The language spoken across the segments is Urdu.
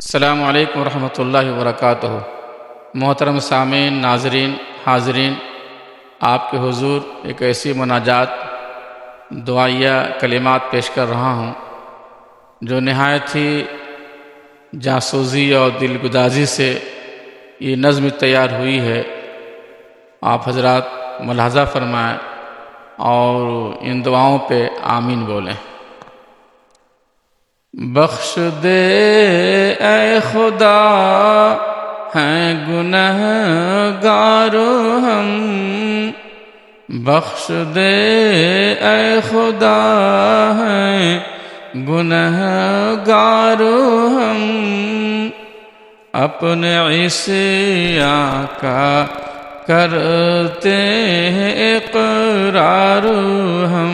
السلام علیکم ورحمۃ اللہ وبرکاتہ۔ محترم سامعین، ناظرین، حاضرین، آپ کے حضور ایک ایسی مناجات دعائیہ کلمات پیش کر رہا ہوں جو نہایت ہی جاسوزی اور دلگدازی سے یہ نظم تیار ہوئی ہے۔ آپ حضرات ملاحظہ فرمائیں اور ان دعاؤں پہ آمین بولیں۔ بخش دے اے خدا ہیں گنہگار ہم، بخش دے اے خدا ہیں گنہگار ہم، اپنے عصیاں کا کرتے ہیں اقرار ہم،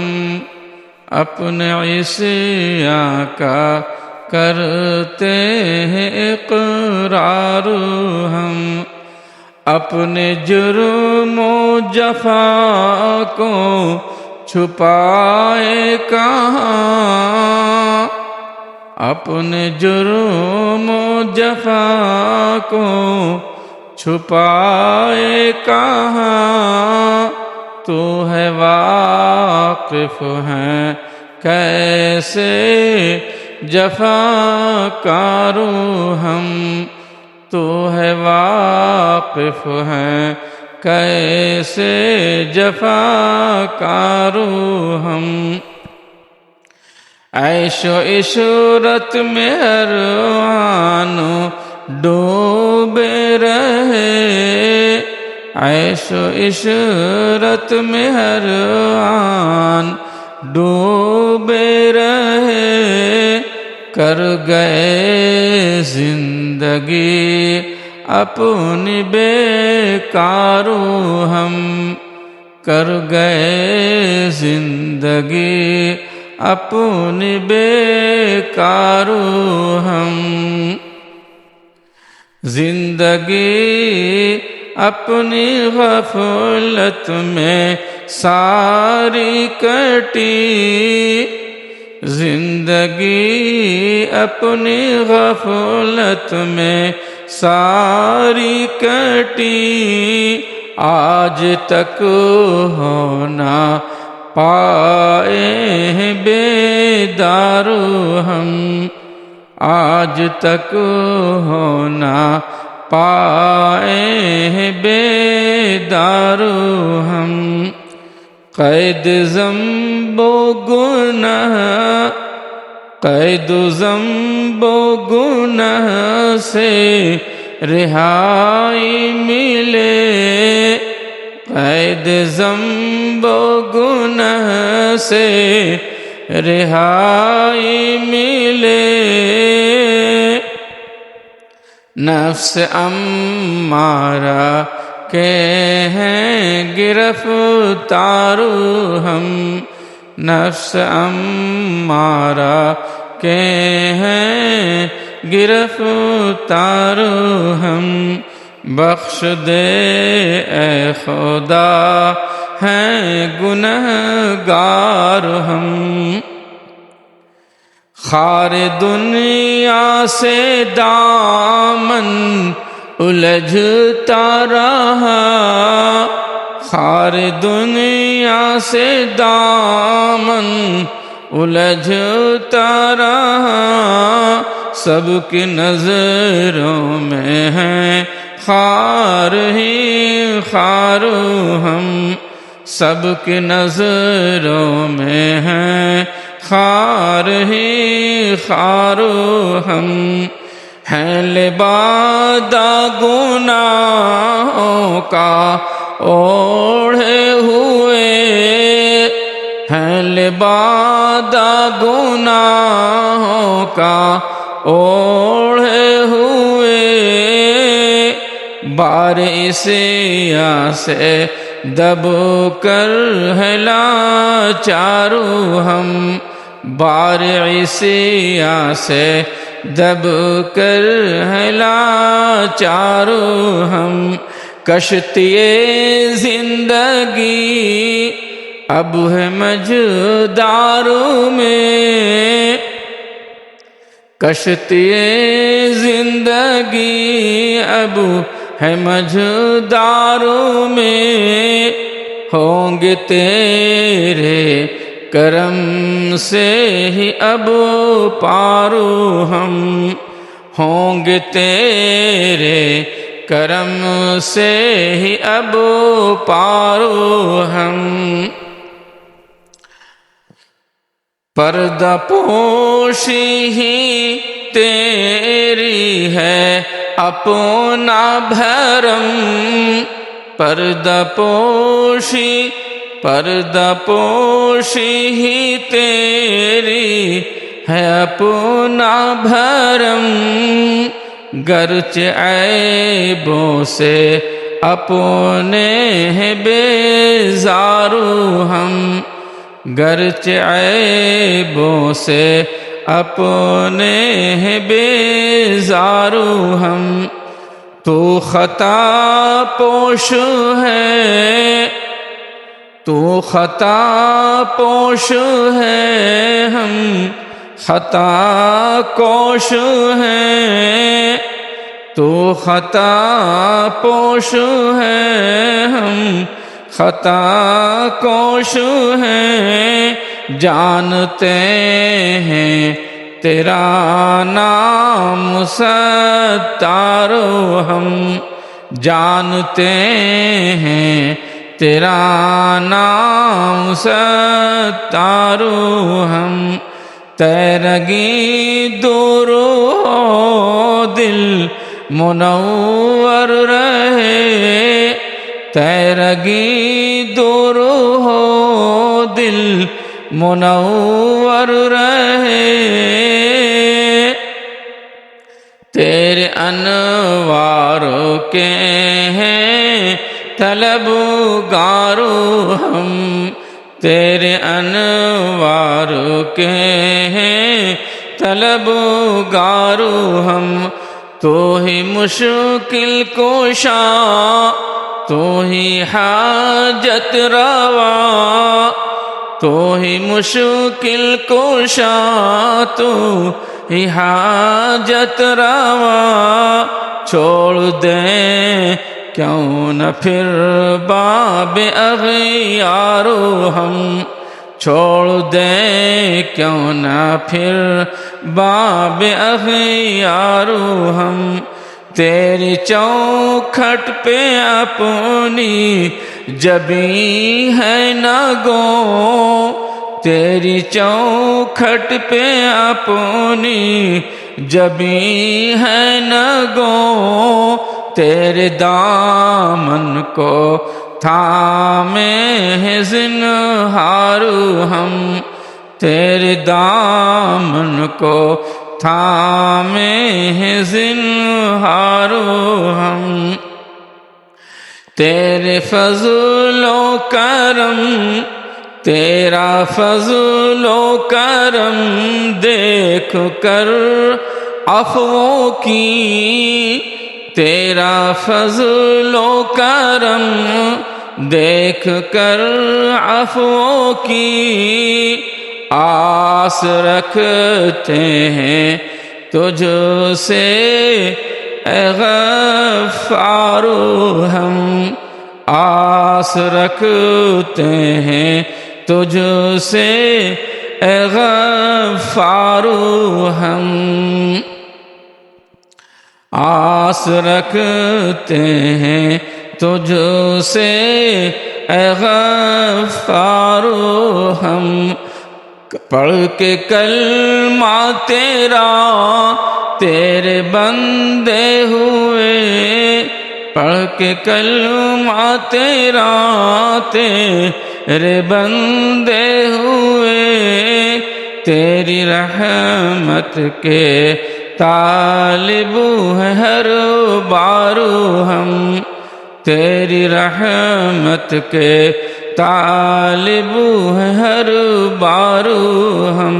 اپنے عصیاں کا کرتے ہیں اقرار ہم، اپنے جرم و جفا کو چھپائے کہاں، اپنے جرم و جفا کو چھپائے کہاں، تو ہے واقف ہے کیسے جفا کارو ہم، تو ہے واقف ہے کیسے جفا کارو ہم، عیش و عشرت میں ہر آن ڈوبے رہے، عیش و عشرت میں ہر آن ڈوبے رہے، کر گئے زندگی اپنی بیکارو ہم، کر گئے زندگی اپنی بیکارو ہم، زندگی اپنی غفلت میں ساری کٹی، زندگی اپنی غفلت میں ساری کٹی، آج تک ہونا پائے ہیں بیدار ہم، آج تک ہونا پائے ہیں بیدار ہم، قید ذنب و گناہ، قید ذنب و گناہ سے رہائی ملے، قید ذنب و گناہ سے رہائی ملے، نفس امارہ کے ہیں گرفتار ہم، نفس امارہ کے ہیں گرفتار ہم، بخش دے اے خدا ہیں گنہگار ہم، خار دنیا سے دامن الجھتا رہا، خار دنیا سے دامن الجھتا رہا، سب کی نظروں میں ہے خار ہی خار ہم، سب کی نظروں میں ہے خار ہی خار ہم، ہیں لبادہ گناہوں کا اوڑھے ہوئے، ہیں لبادہ گناہوں کا اوڑھے ہوئے، بار عصیاں سے دب کر ہے لاچارو ہم، بار عصیاں سے دب کر ہے لاچارو ہم، کشتی زندگی اب ہے مجداروں میں، کشتی زندگی لگی اب ہے مجداروں میں، ہوں گے تیرے کرم سے ہی اب پارو ہم، ہوں گے تیرے کرم سے ہی اب پارو ہم۔ پردہ پوشی ہی تیری ہے اپنا بھرم، پردہ پوشی ہی تیری ہے اپنا بھرم، گرچہ عیبوں سے اپنے ہیں بیزارو ہم، گرچہ عیبوں سے اپنے ہیں بیزارو ہم، تو خطا پوش ہے، تو خطا پوش ہے، ہم خطا کوش ہیں، تو خطا پوش ہے، ہم خطا کوش ہیں، جانتے ہیں تیرا نام ستارو ہم، جانتے ہیں تیرا نام ستارو ہم، تیرگی دور ہو دل منور رہے، تیرگی دور ہو دل منور رہے، تیرے انوار کے ہیں طلبگارو ہم، تیرے انوار کے ہیں طلبگارو ہم، تو ہی مشکل کشا، تو ہی حاجت روا، تو ہی مشکل کشا، تو ہی حاجت روا، چھوڑ دیں کیوں نہ پھر باب اغیارو ہم، چھوڑ دیں کیوں نہ پھر باب اغیارو ہم، تیری چوکھٹ پہ اپنی جبیں ہے نہ گو، تیری چوکھٹ پہ اپنی جبیں ہے نہ گو، تیرے دامن کو تھامے ہیں زنہارو ہم، تیرے دامن کو تھامے ہیں زنہارو ہم، تیرے فضل و کرم، تیرا فضل و کرم دیکھ کر عفو کی، تیرا فضل و کرم دیکھ کر عفو کی، آس رکھتے ہیں تجھ سے اے غفارو ہم، آس رکھتے ہیں تجھ سے اے غفارو ہم، آس رکھتے ہیں تجھ سے اے غفارو ہم، پڑھ کے کلمہ تیرا تیرے بندے ہوئے، پڑھ کے کلمہ تیرا تیرے بندے ہوئے، تیری رحمت کے طالب ہیں ہر بارو ہم، تیری رحمت کے طالب ہیں ہر بارو ہم،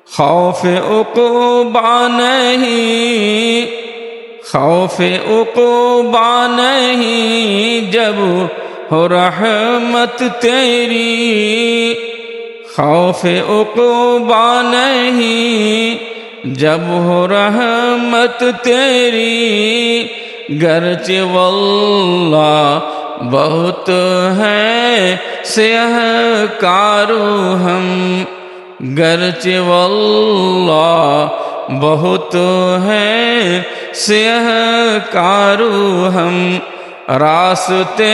خوف عقبہ نہیں، خوف عقبہ نہیں جب ہو رحمت تیری، خوف عقبہ نہیں جب ہو رحمت تیری، گرچہ واللہ بہت ہے سیاہ کارو ہم، گرچہ واللہ بہت ہے سیاہ کارو ہم، راستے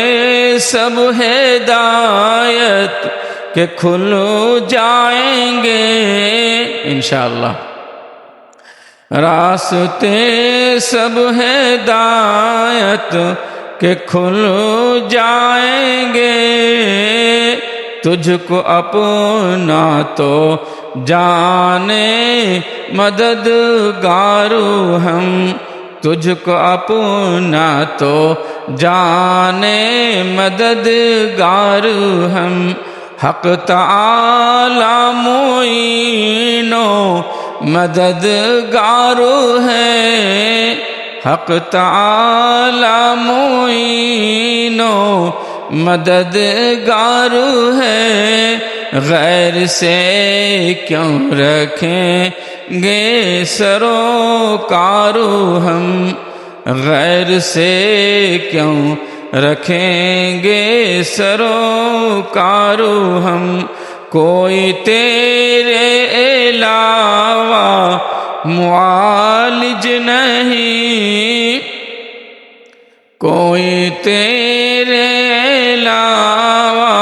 سب ہدایت کہ کھل جائیں گے انشاءاللہ، راستے سب ہدایت کہ کھل جائیں گے، تجھ کو اپنا تو جانے مددگارو ہم، تجھ کو اپنا تو جانے مددگار ہم، حق تعالی معین و مددگار ہے، حق تعالی معین و مددگار ہے، غیر سے کیوں رکھیں گے سروکارو ہم، غیر سے کیوں رکھیں گے سروکارو ہم، کوئی تیرے علاوہ معالج نہیں، کوئی تیرے علاوہ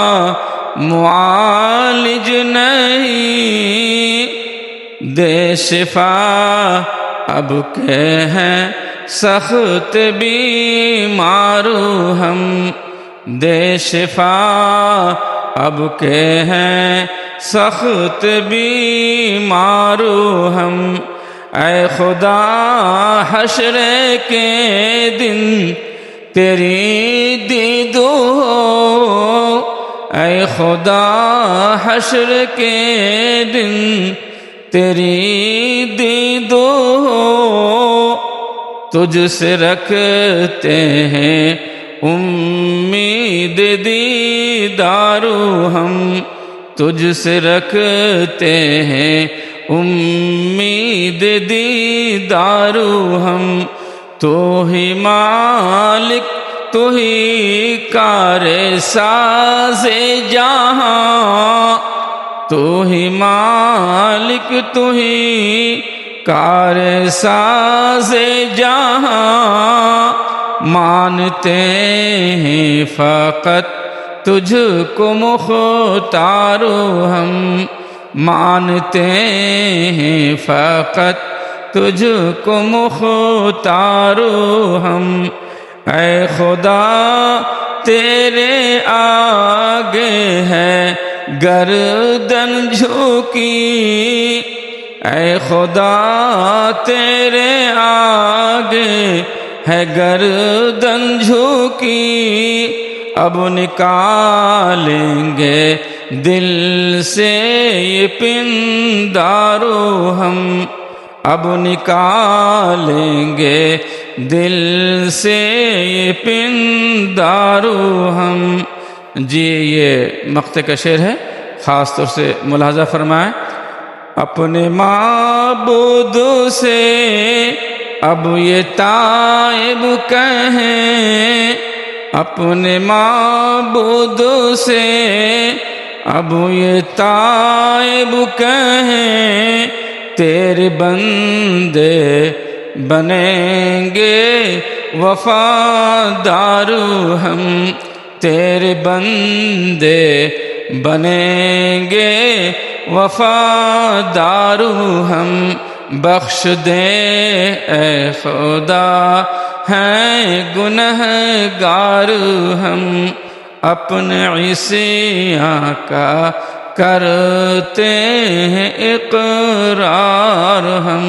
معالج نہیں، دے شفا اب کہ ہیں سخت بیمارو ہم، دے شفا اب کہ ہیں سخت بیمارو ہم، اے خدا حشر کے دن تیری دید ہو، اے خدا حشر کے دن تیری دید ہو، تجھ سے رکھتے ہیں امید دیدارو ہم، تجھ سے رکھتے ہیں امید دیدارو ہم، تو ہی مالک تو ہی کار ساز جہاں، تو ہی مالک تو ہی کار ساز جہاں، مانتے ہیں فقط تجھ کو مختارو ہم، مانتے ہیں فقط تجھ کو مختارو ہم، اے خدا تیرے آگے ہے گردن جھکی، اے خدا تیرے آگے ہے گردن جھکی، اب نکالیں گے دل سے یہ پندارو ہم، اب نکالیں گے دل سے یہ پندارو ہم۔ جی یہ مقطع کا شعر ہے، خاص طور سے ملاحظہ فرمائیں، اپنے معبود سے اب یہ تائب کہیں، اپنے معبود سے اب یہ تائب کہیں، تیرے بندے بنیں گے وفادار ہم، تیرے بندے بنیں گے وفادار ہم، بخش دے اے خدا ہیں گنہگار ہم، اپنے عصیاں کا کرتے ہیں اقرار ہم۔